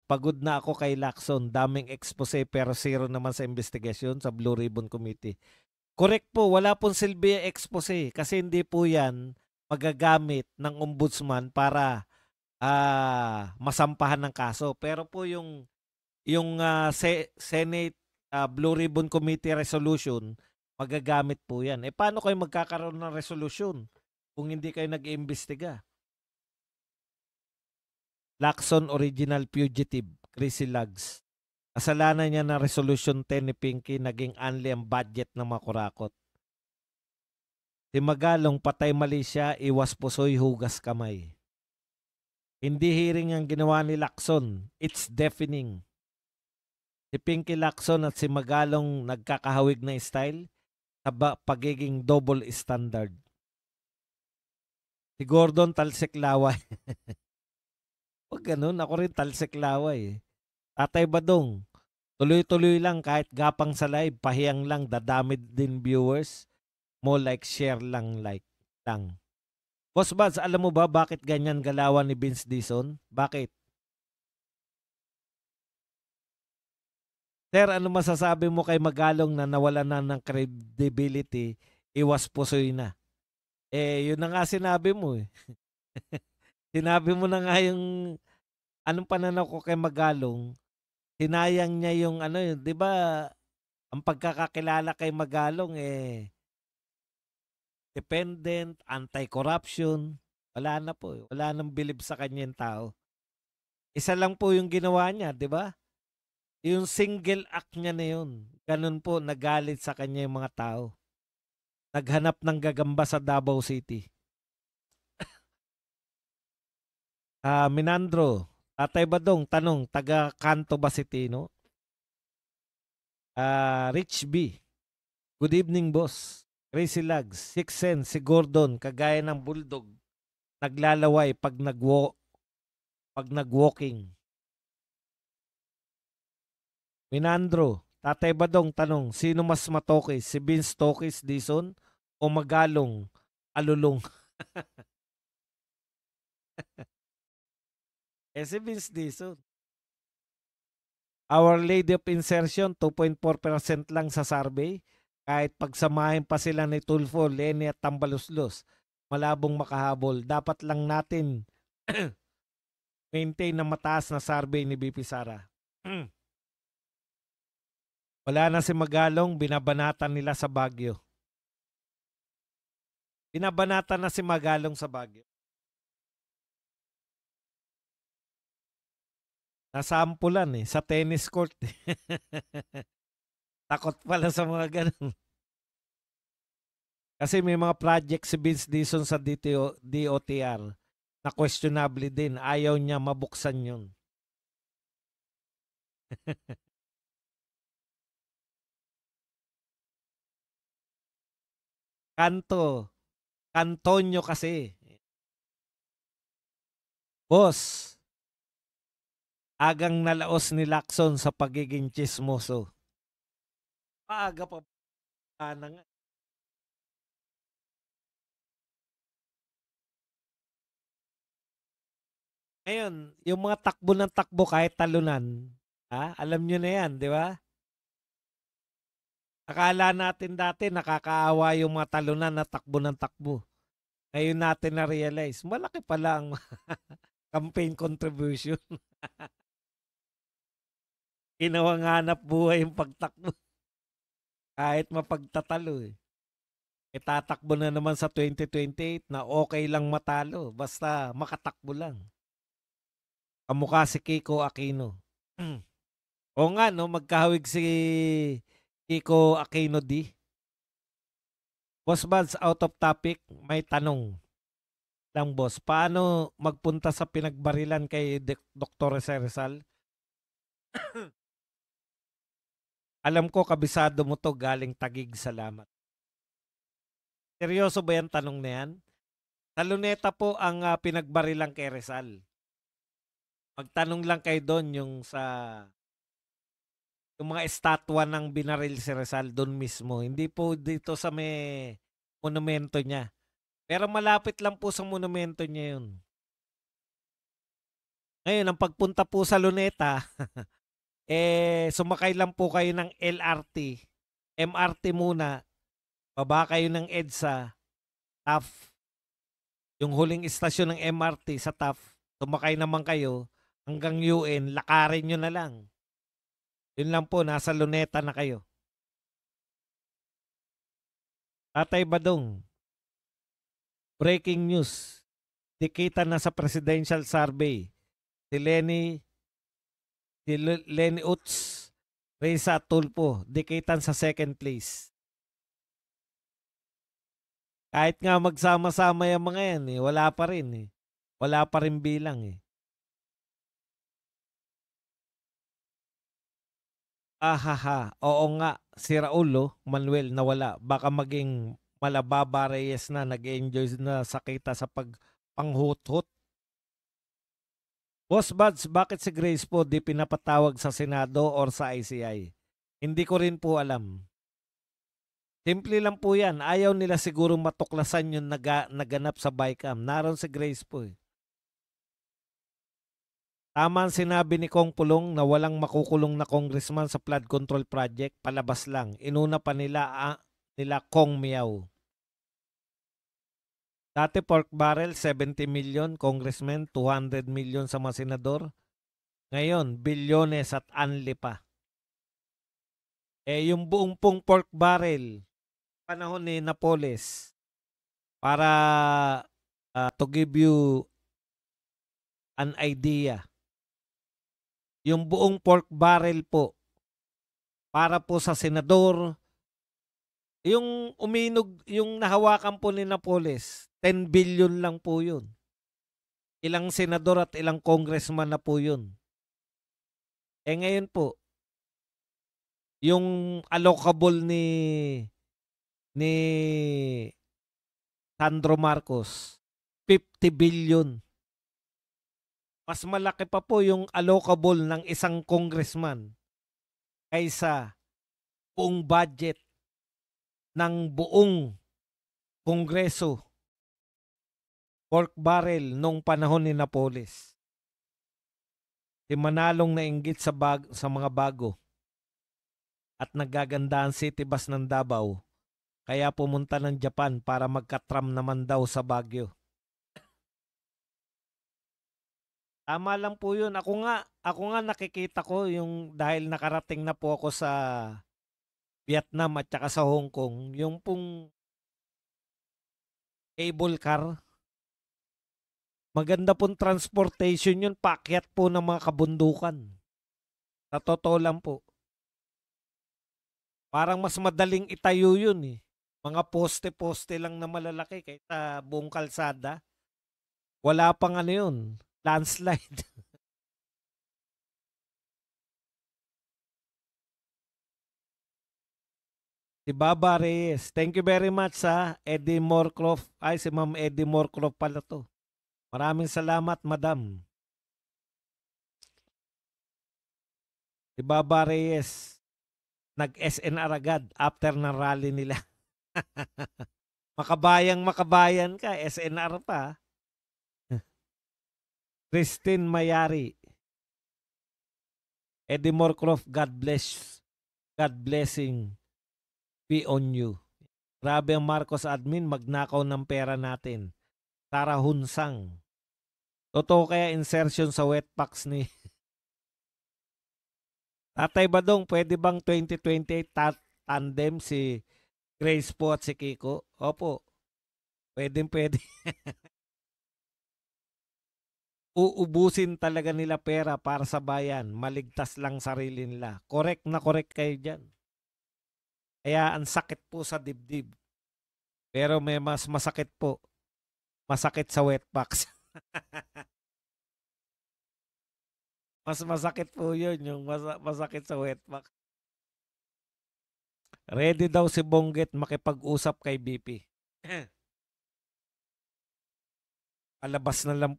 pagod na ako kay Lacson. Daming expose pero zero naman sa investigasyon sa Blue Ribbon Committee. Correct po, wala pong silbi ang expose kasi hindi po yan magagamit ng ombudsman para masampahan ng kaso. Pero po yung Senate Blue Ribbon Committee resolution, magagamit po yan. Eh paano kayo magkakaroon ng resolution kung hindi kayo nag-iimbestiga? Lacson Original Fugitive, Chrissy Lugs. Kasalanan niya na Resolution 10 ni Pinky naging unli ang budget ng mga kurakot. Si Magalong patay mali siya, iwas pusoy hugas kamay. Hindi hearing ang ginawa ni Lacson, it's deafening. Si Pinky Lacson at si Magalong nagkakahawig na style sa pagiging double standard. Si Gordon talsik laway. Huwag ganun, ako rin talsik laway. Tatay Badong, tuloy-tuloy lang kahit gapang sa live, pahiyang lang, dadami din viewers. Mo like, share lang, like lang. Boss Baz, alam mo ba bakit ganyan galawan ni Vince Dizon? Bakit? Sir, ano masasabi mo kay Magalong na nawala na ng credibility, iwas pusoy na? Eh, yun na nga sinabi mo eh. Sinabi mo na nga yung anong pananaw ko kay Magalong, sinayang niya yung ano yun, di ba, ang pagkakakilala kay Magalong eh, dependent, anti-corruption, wala na po. Wala nang bilib sa kanya yung tao. Isa lang po yung ginawa niya, di ba? Yung single act niya na yun. Ganun po, nagalit sa kanya yung mga tao. Naghanap ng gagamba sa Davao City. Minandro, Tatay Badong, tanong, taga Kanto ba si Tino? Rich B, good evening boss. Crazy Lags, Six Sense, si Gordon, kagaya ng bulldog, naglalaway pag nag-walking. Minandro, Tatay Badong, tanong, sino mas matokis? Si Vince Tokis Dizon o Magalong Alulong? Si Vince Dizon. Our Lady of Insertion, 2.4% lang sa survey. Kahit pagsamahin pa sila ni Tulfo, Lenny at Tambaluslos, malabong makahabol. Dapat lang natin maintain na mataas na survey ni BP Sara. Wala na si Magalong, binabanatan nila sa Baguio. Binabanatan na si Magalong sa Baguio. Nasampulan eh, sa tennis court. Takot pala sa mga ganun. Kasi may mga project si Vince Dizon sa DOTR na questionable din. Ayaw niya mabuksan yun. Kantonyo kasi. Boss, agang nalaos ni Lacson sa pagiging chismoso. Maaga pa na nga. Ngayon, yung mga takbo ng takbo kahit talunan, alam nyo na yan, di ba? Akala natin dati nakakaawa yung mga talunan na takbo ng takbo. Ngayon natin na-realize, malaki pala ang campaign contribution. Ginawang hanap buhay yung pagtakbo. Kahit mapagtatalo eh. Tatakbo na naman sa 2028 na okay lang matalo. Basta makatakbo lang. Kamukha si Kiko Aquino. O nga no, magkahawig si Kiko Aquino D. Boss Buds, out of topic, may tanong lang boss. Paano magpunta sa pinagbarilan kay Dr. Rizal? Alam ko kabisado mo to, galing Tagig, salamat. Seryoso ba yan tanong na yan? Sa Luneta po ang pinagbarilan kay Rizal. Magtanong lang kayo doon yung mga estatwa ng binaril si Rizal doon mismo. Hindi po dito sa may monumento niya. Pero malapit lang po sa monumento niya yun. Ngayon, ang pagpunta po sa Luneta, sumakay lang po kayo ng LRT, MRT muna, baba kayo ng EDSA, TAF, yung huling istasyon ng MRT sa TAF, sumakay naman kayo hanggang UN, lakarin nyo na lang. Yun lang po, nasa Luneta na kayo. Tatay Badong, breaking news. Dikita na sa presidential survey. Si Lenny Utz, Reza Tulfo, dikitan sa second place. Kahit nga magsama-sama yung mga yan, wala pa rin. Wala pa rin bilang. Ahaha, oo nga, si Raulo Manuel nawala. Baka maging Malababa Reyes na nag-enjoy na sa kita sa pagpanghut-hut. Boss Buds, bakit si Grace po di pinapatawag sa Senado or sa ICI? Hindi ko rin po alam. Simple lang po yan. Ayaw nila siguro matuklasan yung naganap sa BICAM. Naroon si Grace po. Tama ang sinabi ni Kong Pulong na walang makukulong na congressman sa flood control project. Palabas lang. Inuna pa nila Kong Miao. Dati pork barrel, 70 million. Congressman, 200 million sa mga senador. Ngayon, bilyones at anli pa. Yung buong pong pork barrel, panahon ni Napoles, para to give you an idea, yung buong pork barrel po, para po sa senador, yung uminog, yung nahawakan po ni Napoles, 10 billion lang po yun. Ilang senador at ilang congressman na po yun. Ngayon po, yung allocable ni Sandro Marcos, 50 billion. Mas malaki pa po yung allocable ng isang congressman kaysa buong budget ng buong kongreso. Pork barrel nung panahon ni Napoles. Si Manalong nainggit sa mga bago at naggaganda ang city bus ng Davao, kaya pumunta ng Japan para magkatram naman daw sa Baguio. Tama lang po yun. Ako nga nakikita ko yung dahil nakarating na po ako sa Vietnam at saka sa Hong Kong, yung pong cable car, maganda pong transportation yun, paakyat po ng mga kabundukan. Sa totoo lang po. Parang mas madaling itayo yun eh. Mga poste-poste lang na malalaki kaysa buong kalsada. Wala pang ano yun, landslide. Si Baba Reyes, thank you very much sa Eddie Morcroft. Ay, si Ma'am Eddie Morcroft pala to. Maraming salamat, Madam. Si Baba Reyes, nag-SNR agad after ng rally nila. Makabayan ka, SNR pa. Christine Mayari. Eddie Morcroft, God bless. God blessing be on you. Grabe ang Marcos admin, magnakaw ng pera natin. Tara Hunsang. Totoo kaya insertion sa wetpacks ni Tatay Badong, pwede bang 2028 tandem si Grace po at si Kiko? Opo. Pwede. Uubusin talaga nila pera para sa bayan. Maligtas lang sarili nila. Correct na correct kayo dyan. Kaya ang sakit po sa dibdib. Pero may mas masakit po. Masakit sa wetpacks. Mas masakit po yun, yung masakit sa wetpacks. Ready daw si Bonggit makipag-usap kay BP. Palabas na lang